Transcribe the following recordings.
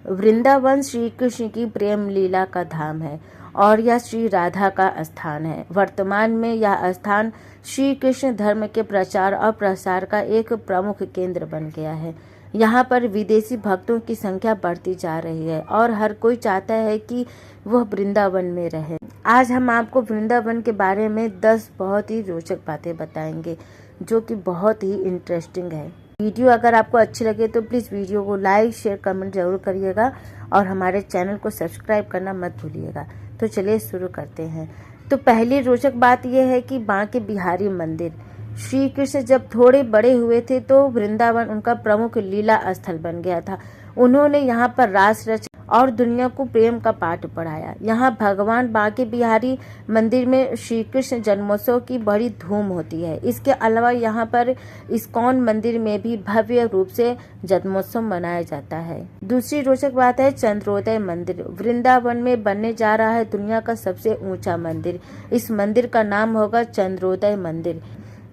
वृंदावन श्री कृष्ण की प्रेम लीला का धाम है और यह श्री राधा का स्थान है। वर्तमान में यह स्थान श्री कृष्ण धर्म के प्रचार और प्रसार का एक प्रमुख केंद्र बन गया है। यहाँ पर विदेशी भक्तों की संख्या बढ़ती जा रही है और हर कोई चाहता है कि वह वृंदावन में रहे। आज हम आपको वृंदावन के बारे में 10 बहुत ही रोचक बातें बताएंगे जो कि बहुत ही इंटरेस्टिंग है। वीडियो अगर आपको अच्छी लगे तो प्लीज़ वीडियो को लाइक शेयर कमेंट जरूर करिएगा और हमारे चैनल को सब्सक्राइब करना मत भूलिएगा। तो चलिए शुरू करते हैं। तो पहली रोचक बात यह है कि बांके बिहारी मंदिर। श्री कृष्ण जब थोड़े बड़े हुए थे तो वृंदावन उनका प्रमुख लीला स्थल बन गया था। उन्होंने यहाँ पर रास रचा और दुनिया को प्रेम का पाठ पढ़ाया। यहाँ भगवान बांके बिहारी मंदिर में श्री कृष्ण जन्मोत्सव की बड़ी धूम होती है। इसके अलावा यहाँ पर इस्कॉन मंदिर में भी भव्य रूप से जन्मोत्सव मनाया जाता है। दूसरी रोचक बात है चंद्रोदय मंदिर। वृंदावन में बनने जा रहा है दुनिया का सबसे ऊंचा मंदिर। इस मंदिर का नाम होगा चंद्रोदय मंदिर।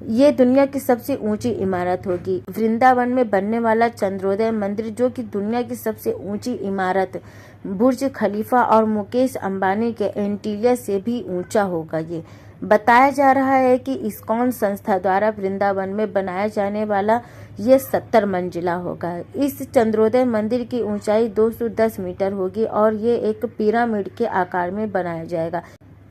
ये दुनिया की सबसे ऊंची इमारत होगी। वृंदावन में बनने वाला चंद्रोदय मंदिर जो कि दुनिया की सबसे ऊंची इमारत बुर्ज खलीफा और मुकेश अंबानी के एंटीलिया से भी ऊंचा होगा। ये बताया जा रहा है कि इस्कॉन संस्था द्वारा वृंदावन में बनाया जाने वाला ये 70 मंजिला होगा। इस चंद्रोदय मंदिर की ऊंचाई 210 मीटर होगी और ये एक पिरामिड के आकार में बनाया जाएगा।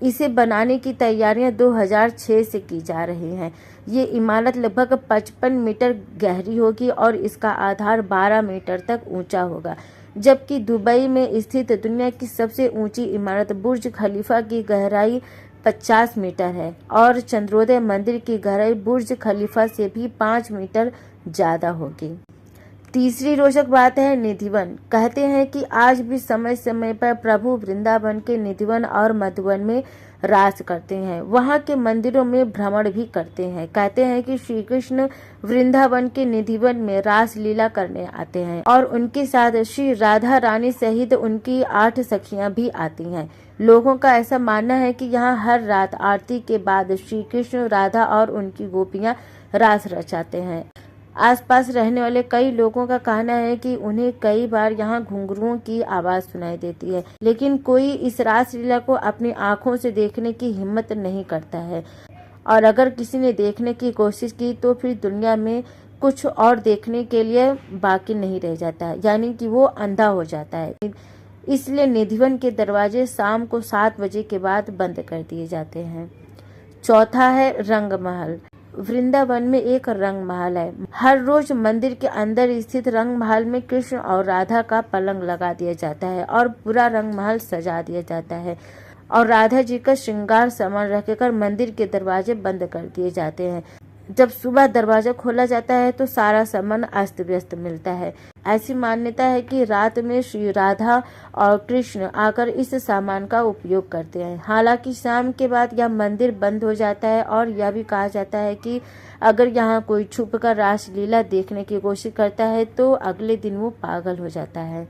इसे बनाने की तैयारियां 2006 से की जा रही हैं। ये इमारत लगभग 55 मीटर गहरी होगी और इसका आधार 12 मीटर तक ऊंचा होगा। जबकि दुबई में स्थित दुनिया की सबसे ऊंची इमारत बुर्ज खलीफा की गहराई 50 मीटर है और चंद्रोदय मंदिर की गहराई बुर्ज खलीफा से भी 5 मीटर ज्यादा होगी। तीसरी रोचक बात है निधिवन। कहते हैं कि आज भी समय समय पर प्रभु वृंदावन के निधिवन और मधुवन में रास करते हैं। वहाँ के मंदिरों में भ्रमण भी करते हैं। कहते हैं कि श्री कृष्ण वृंदावन के निधिवन में रास लीला करने आते हैं और उनके साथ श्री राधा रानी सहित उनकी 8 सखियां भी आती हैं। लोगों का ऐसा मानना है कि यहाँ हर रात आरती के बाद श्री कृष्ण राधा और उनकी गोपियां रास रचाते हैं। आसपास रहने वाले कई लोगों का कहना है कि उन्हें कई बार यहाँ घुंघरुओं की आवाज सुनाई देती है, लेकिन कोई इस रास लीला को अपनी आंखों से देखने की हिम्मत नहीं करता है और अगर किसी ने देखने की कोशिश की तो फिर दुनिया में कुछ और देखने के लिए बाकी नहीं रह जाता है, यानी कि वो अंधा हो जाता है। इसलिए निधिवन के दरवाजे शाम को 7 बजे के बाद बंद कर दिए जाते हैं। चौथा है रंग महल। वृंदावन में एक रंग महल है। हर रोज मंदिर के अंदर स्थित रंग महल में कृष्ण और राधा का पलंग लगा दिया जाता है और पूरा रंग महल सजा दिया जाता है और राधा जी का श्रृंगार सामान रखकर मंदिर के दरवाजे बंद कर दिए जाते हैं। जब सुबह दरवाजा खोला जाता है तो सारा सामान अस्त व्यस्त मिलता है। ऐसी मान्यता है कि रात में श्री राधा और कृष्ण आकर इस सामान का उपयोग करते हैं। हालांकि शाम के बाद यह मंदिर बंद हो जाता है और यह भी कहा जाता है कि अगर यहाँ कोई छुपकर रासलीला देखने की कोशिश करता है तो अगले दिन वो पागल हो जाता है।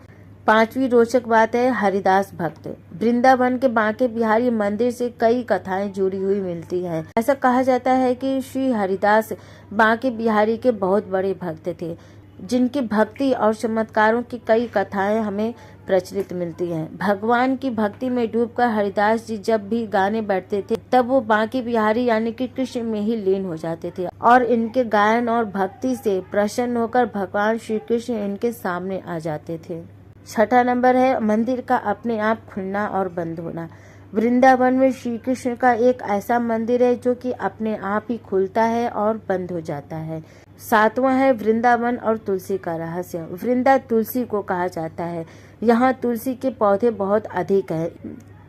पांचवी रोचक बात है हरिदास भक्त। वृंदावन के बांके बिहारी मंदिर से कई कथाएं जुड़ी हुई मिलती हैं। ऐसा कहा जाता है कि श्री हरिदास बांके बिहारी के बहुत बड़े भक्त थे, जिनकी भक्ति और चमत्कारों की कई कथाएं हमें प्रचलित मिलती हैं। भगवान की भक्ति में डूबकर हरिदास जी जब भी गाने बैठते थे तब वो बांके बिहारी यानी कि कृष्ण में ही लीन हो जाते थे और इनके गायन और भक्ति से प्रसन्न होकर भगवान श्री कृष्ण इनके सामने आ जाते थे। छठा नंबर है मंदिर का अपने आप खुलना और बंद होना। वृंदावन में श्री कृष्ण का एक ऐसा मंदिर है जो कि अपने आप ही खुलता है और बंद हो जाता है। सातवां है वृंदावन और तुलसी का रहस्य। वृंदा तुलसी को कहा जाता है। यहाँ तुलसी के पौधे बहुत अधिक हैं,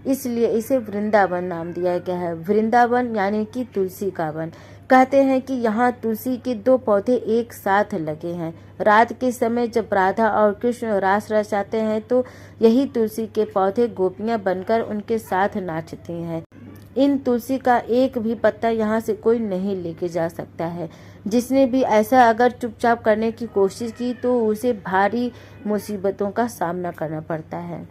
इसलिए इसे वृंदावन नाम दिया गया है। वृंदावन यानी कि तुलसी का वन। कहते हैं कि यहाँ तुलसी के 2 पौधे एक साथ लगे हैं। रात के समय जब राधा और कृष्ण रास रचाते हैं तो यही तुलसी के पौधे गोपियां बनकर उनके साथ नाचती हैं। इन तुलसी का एक भी पत्ता यहाँ से कोई नहीं लेके जा सकता है। जिसने भी ऐसा अगर चुपचाप करने की कोशिश की तो उसे भारी मुसीबतों का सामना करना पड़ता है।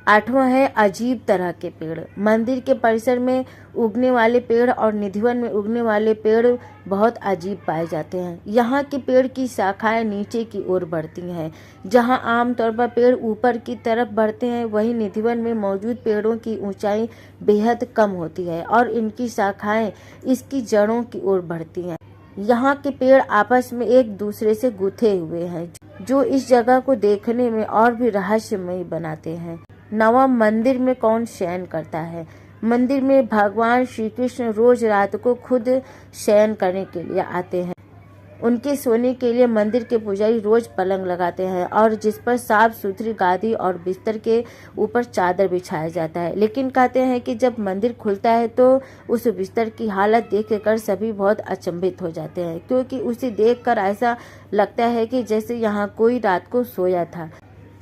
8वां है अजीब तरह के पेड़। मंदिर के परिसर में उगने वाले पेड़ और निधिवन में उगने वाले पेड़ बहुत अजीब पाए जाते हैं। यहाँ के पेड़ की शाखाएं नीचे की ओर बढ़ती हैं। जहाँ आमतौर पर पेड़ ऊपर की तरफ बढ़ते हैं, वहीं निधिवन में मौजूद पेड़ों की ऊंचाई बेहद कम होती है और इनकी शाखाएं इसकी जड़ों की ओर बढ़ती हैं। यहाँ के पेड़ आपस में एक दूसरे से गुथे हुए हैं, जो इस जगह को देखने में और भी रहस्यमयी बनाते हैं। 9वां, मंदिर में कौन शयन करता है। मंदिर में भगवान श्री कृष्ण रोज रात को खुद शयन करने के लिए आते हैं। उनके सोने के लिए मंदिर के पुजारी रोज पलंग लगाते हैं और जिस पर साफ सुथरी गादी और बिस्तर के ऊपर चादर बिछाया जाता है। लेकिन कहते हैं कि जब मंदिर खुलता है तो उस बिस्तर की हालत देखकर सभी बहुत अचंभित हो जाते हैं, क्योंकि उसे देखकर ऐसा लगता है कि जैसे यहाँ कोई रात को सोया था।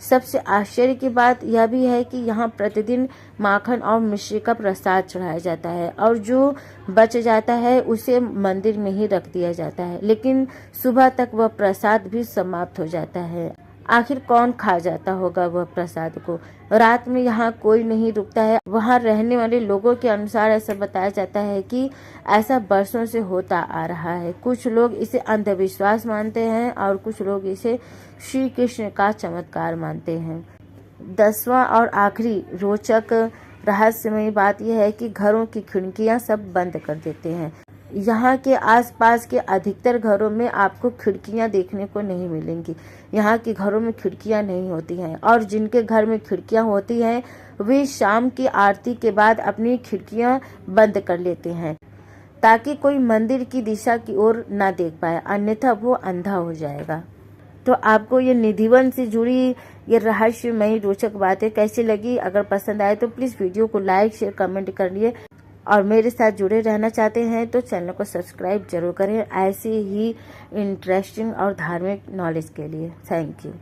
सबसे आश्चर्य की बात यह भी है कि यहाँ प्रतिदिन माखन और मिश्री का प्रसाद चढ़ाया जाता है और जो बच जाता है उसे मंदिर में ही रख दिया जाता है, लेकिन सुबह तक वह प्रसाद भी समाप्त हो जाता है। आखिर कौन खा जाता होगा वह प्रसाद को। रात में यहाँ कोई नहीं रुकता है। वहाँ रहने वाले लोगों के अनुसार ऐसा बताया जाता है कि ऐसा बरसों से होता आ रहा है। कुछ लोग इसे अंधविश्वास मानते हैं और कुछ लोग इसे श्री कृष्ण का चमत्कार मानते हैं। 10वां और आखिरी रोचक रहस्यमयी बात यह है कि घरों की खिड़कियां सब बंद कर देते हैं। यहाँ के आसपास के अधिकतर घरों में आपको खिड़कियां देखने को नहीं मिलेंगी। यहाँ के घरों में खिड़कियां नहीं होती हैं और जिनके घर में खिड़कियां होती हैं वे शाम की आरती के बाद अपनी खिड़कियां बंद कर लेते हैं ताकि कोई मंदिर की दिशा की ओर ना देख पाए, अन्यथा वो अंधा हो जाएगा। तो आपको ये निधिवन से जुड़ी ये रहस्यमयी रोचक बातें कैसी लगी? अगर पसंद आए तो प्लीज़ वीडियो को लाइक शेयर कमेंट करिए और मेरे साथ जुड़े रहना चाहते हैं तो चैनल को सब्सक्राइब जरूर करें ऐसे ही इंटरेस्टिंग और धार्मिक नॉलेज के लिए। Thank you.